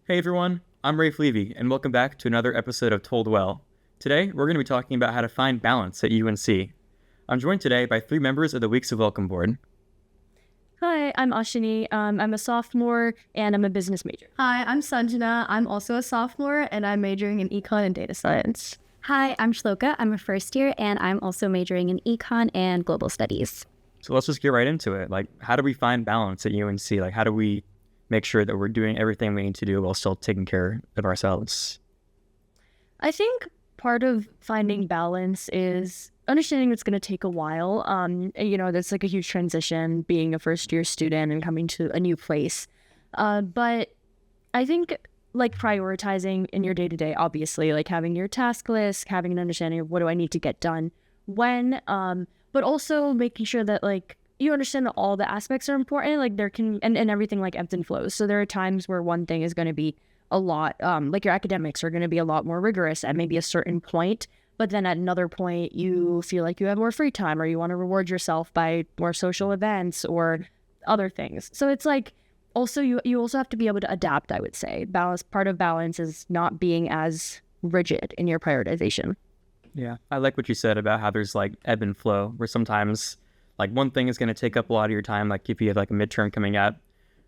Hey everyone, I'm Rafe Levy, and welcome back to another episode of Told Well. Today, we're going to be talking about how to find balance at UNC. I'm joined today by three members of the Weeks of Welcome board. Hi, I'm Ashini. I'm a sophomore and I'm a business major. Hi, I'm Sanjana. I'm also a sophomore and I'm majoring in econ and data science. Hi, I'm Shloka. I'm a first year and I'm also majoring in econ and global studies. So let's just get right into it. How do we find balance at UNC? How do we make sure that we're doing everything we need to do while still taking care of ourselves? I think part of finding balance is understanding it's going to take a while. That's like a huge transition being a first year student and coming to a new place. But I think prioritizing in your day to day, obviously, like having your task list, having an understanding of what do I need to get done when, but also making sure that you understand that all the aspects are important. And everything ebbs and flows. So there are times where one thing is going to be a lot, your academics are going to be a lot more rigorous at maybe a certain point. But then at another point, you feel like you have more free time or you want to reward yourself by more social events or other things. So it's also you also have to be able to adapt, I would say. Part of balance is not being as rigid in your prioritization. Yeah, I like what you said about how there's ebb and flow, where sometimes one thing is going to take up a lot of your time, if you have a midterm coming up,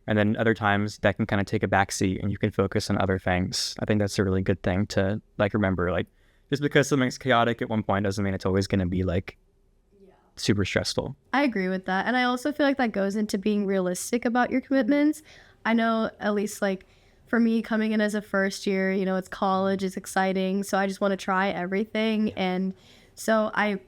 and then other times that can kind of take a backseat and you can focus on other things. I think that's a really good thing to remember. Just because something's chaotic at one point doesn't mean it's always going to be super stressful. I agree with that. And I also feel like that goes into being realistic about your commitments. I know at least for me coming in as a first year, it's college, it's exciting. So I just want to try everything. And so I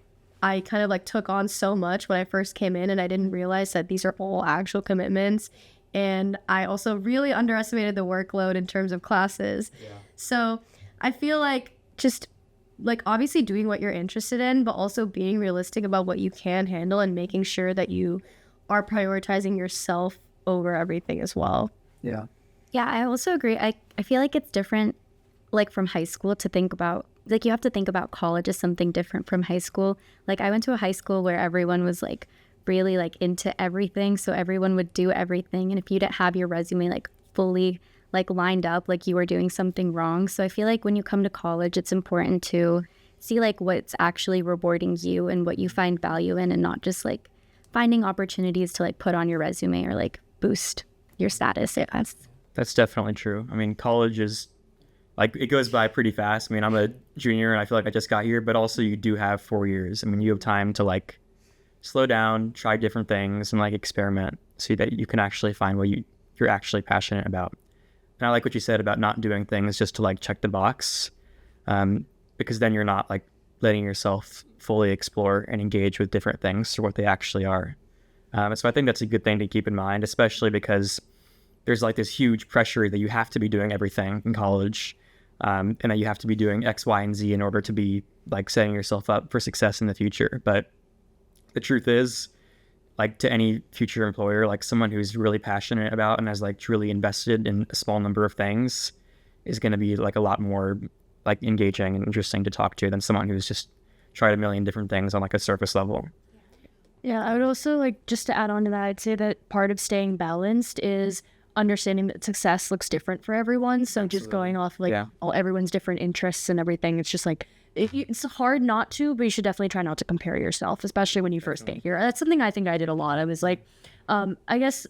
kind of took on so much when I first came in and I didn't realize that these are all actual commitments. And I also really underestimated the workload in terms of classes. Yeah. So I feel just obviously doing what you're interested in, but also being realistic about what you can handle and making sure that you are prioritizing yourself over everything as well. Yeah. Yeah, I also agree. I feel like it's different from high school to think about, you have to think about college as something different from high school. I went to a high school where everyone was really into everything. So everyone would do everything. And if you didn't have your resume fully lined up, you were doing something wrong. So I feel when you come to college, it's important to see what's actually rewarding you and what you find value in, and not just finding opportunities to put on your resume or boost your status. That's definitely true. I mean, college is it goes by pretty fast. I mean, I'm a junior and I feel I just got here, but also you do have 4 years. I mean, you have time to slow down, try different things, and experiment so that you can actually find what you're actually passionate about. And I like what you said about not doing things just to check the box, because then you're not letting yourself fully explore and engage with different things for what they actually are. So I think that's a good thing to keep in mind, especially because there's this huge pressure that you have to be doing everything in college, and that you have to be doing X, Y, and Z in order to be setting yourself up for success in the future. But the truth is, to any future employer, someone who's really passionate about and has truly invested in a small number of things is going to be a lot more engaging and interesting to talk to than someone who's just tried a million different things on a surface level. Yeah, I would also just to add on to that, I'd say that part of staying balanced is understanding that success looks different for everyone. So Absolutely. Just going off all everyone's different interests and everything, it's just it's hard not to, but you should definitely try not to compare yourself, especially when you first get here. That's something I think I did a lot. I was I guess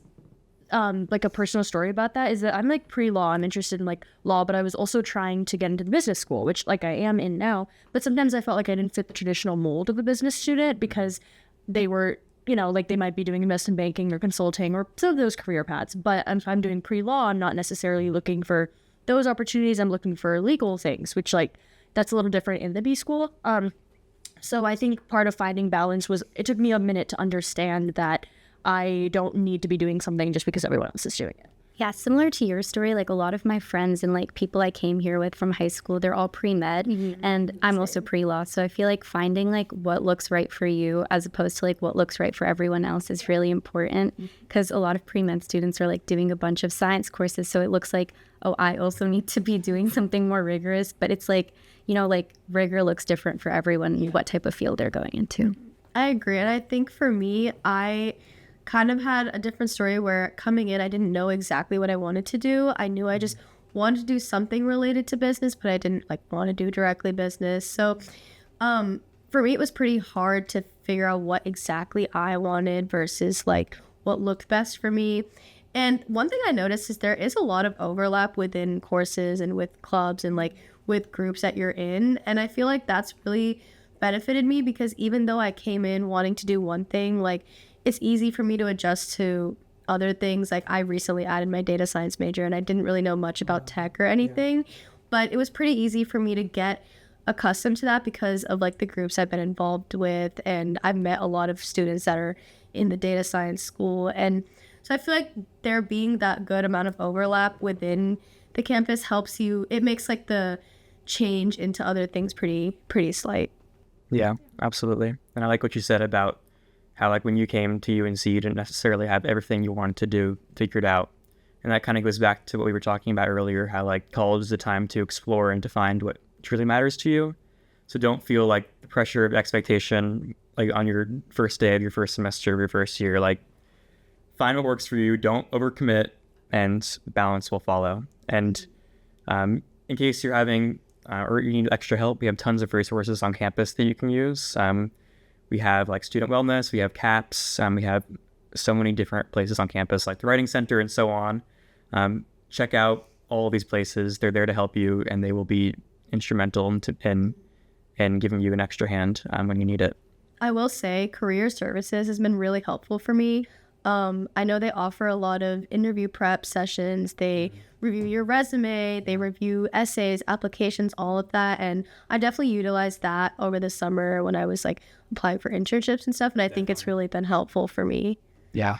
a personal story about that is that I'm pre-law. I'm interested in law, but I was also trying to get into the business school, which I am in now. But sometimes I felt I didn't fit the traditional mold of a business student because they were, they might be doing investment banking or consulting or some of those career paths. But if I'm doing pre-law, I'm not necessarily looking for those opportunities. I'm looking for legal things, which that's a little different in the B school. So I think part of finding balance was, it took me a minute to understand that I don't need to be doing something just because everyone else is doing it. Yeah, similar to your story, a lot of my friends and people I came here with from high school, they're all pre-med, and I'm also pre-law. So I feel finding what looks right for you as opposed to what looks right for everyone else is really important, because a lot of pre-med students are doing a bunch of science courses. So it looks oh, I also need to be doing something more rigorous, but it's rigor looks different for everyone and what type of field they're going into. I agree. And I think for me, I kind of had a different story where coming in, I didn't know exactly what I wanted to do. I knew I just wanted to do something related to business, but I didn't like want to do directly business. So for me, it was pretty hard to figure out what exactly I wanted versus like what looked best for me. And one thing I noticed is there is a lot of overlap within courses and with clubs and like with groups that you're in. And I feel like that's really benefited me because even though I came in wanting to do one thing, like it's easy for me to adjust to other things. Like I recently added my data science major and I didn't really know much about tech or anything, but it was pretty easy for me to get accustomed to that because of like the groups I've been involved with, and I've met a lot of students that are in the data science school. And so I feel like there being that good amount of overlap within the campus helps you, it makes like the change into other things pretty slight. Yeah, absolutely. And I like what you said about how like when you came to UNC you didn't necessarily have everything you wanted to do figured out. And that kind of goes back to what we were talking about earlier, how like college is a time to explore and to find what truly matters to you. So don't feel like the pressure of expectation like on your first day of your first semester of your first year. Like find what works for you, don't overcommit, and balance will follow. And in case you're having or you need extra help, we have tons of resources on campus that you can use. We have like student wellness, we have CAPS, we have so many different places on campus like the Writing Center and so on. Check out all of these places. They're there to help you, and they will be instrumental in giving you an extra hand when you need it. I will say career services has been really helpful for me. I know they offer a lot of interview prep sessions. They review your resume, they review essays, applications, all of that. And I definitely utilized that over the summer when I was like applying for internships and stuff. And I think it's really been helpful for me. Yeah.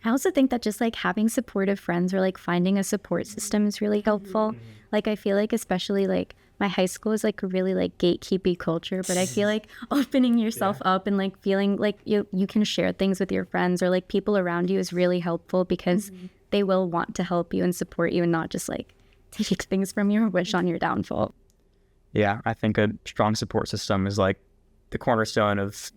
I also think that just like having supportive friends or like finding a support system is really helpful. Like I feel like especially like my high school is like a really like gatekeepy culture, but I feel like opening yourself up and like feeling like you can share things with your friends or like people around you is really helpful because they will want to help you and support you and not just like take things from you or wish on your downfall. Yeah, I think a strong support system is like the cornerstone of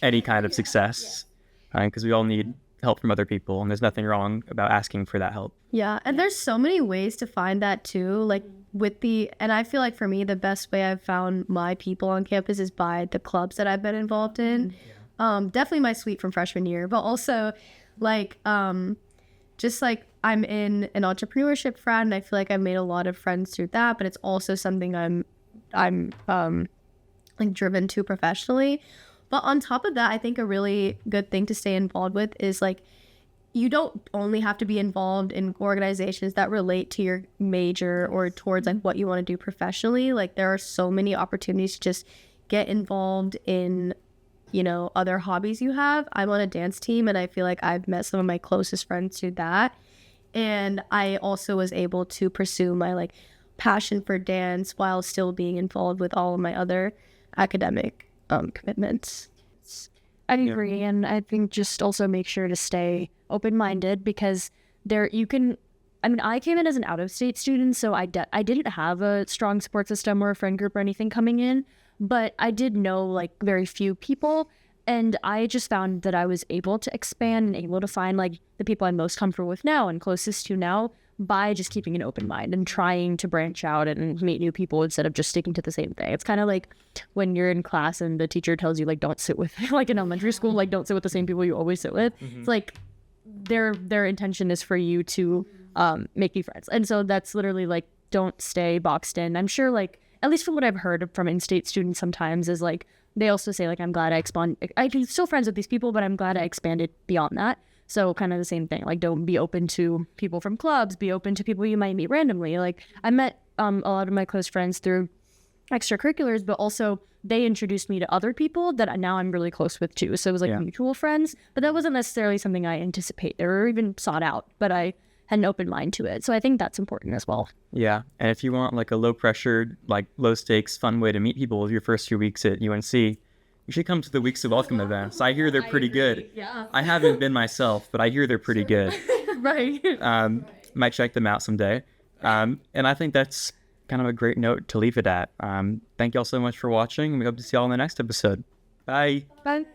any kind of success, because we all need help from other people, and there's nothing wrong about asking for that help. Yeah, and there's so many ways to find that too, like and I feel like for me the best way I've found my people on campus is by the clubs that I've been involved in. Definitely my suite from freshman year, but also like just like I'm in an entrepreneurship frat, and I feel like I've made a lot of friends through that, but it's also something I'm like driven to professionally. But on top of that, I think a really good thing to stay involved with is like you don't only have to be involved in organizations that relate to your major or towards like what you want to do professionally. Like there are so many opportunities to just get involved in, you know, other hobbies you have. I'm on a dance team, and I feel like I've met some of my closest friends through that. And I also was able to pursue my like passion for dance while still being involved with all of my other academic commitments. I agree, and I think just also make sure to stay open-minded because I came in as an out-of-state student, so I didn't have a strong support system or a friend group or anything coming in, but I did know like very few people, and I just found that I was able to expand and able to find like the people I'm most comfortable with now and closest to now by just keeping an open mind and trying to branch out and meet new people instead of just sticking to the same thing. It's kind of like when you're in class and the teacher tells you like don't sit with like in elementary school, like don't sit with the same people you always sit with. It's like their intention is for you to make new friends, and so that's literally like don't stay boxed in. I'm sure like at least from what I've heard from in-state students sometimes is like they also say like I'm still friends with these people, but I'm glad I expanded beyond that. So kind of the same thing, like don't be open to people from clubs, be open to people you might meet randomly. Like I met a lot of my close friends through extracurriculars, but also they introduced me to other people that now I'm really close with too. So it was like mutual friends, but that wasn't necessarily something I anticipated or even sought out, but I had an open mind to it. So I think that's important as well. Yeah, and if you want like a low pressure, like low stakes, fun way to meet people your first few weeks at UNC, you should come to the Weeks of Welcome events. I hear they're pretty good. Yeah. I haven't been myself, but I hear they're pretty good. Right. Might check them out someday. And I think that's kind of a great note to leave it at. Thank you all so much for watching. We hope to see you all in the next episode. Bye. Bye.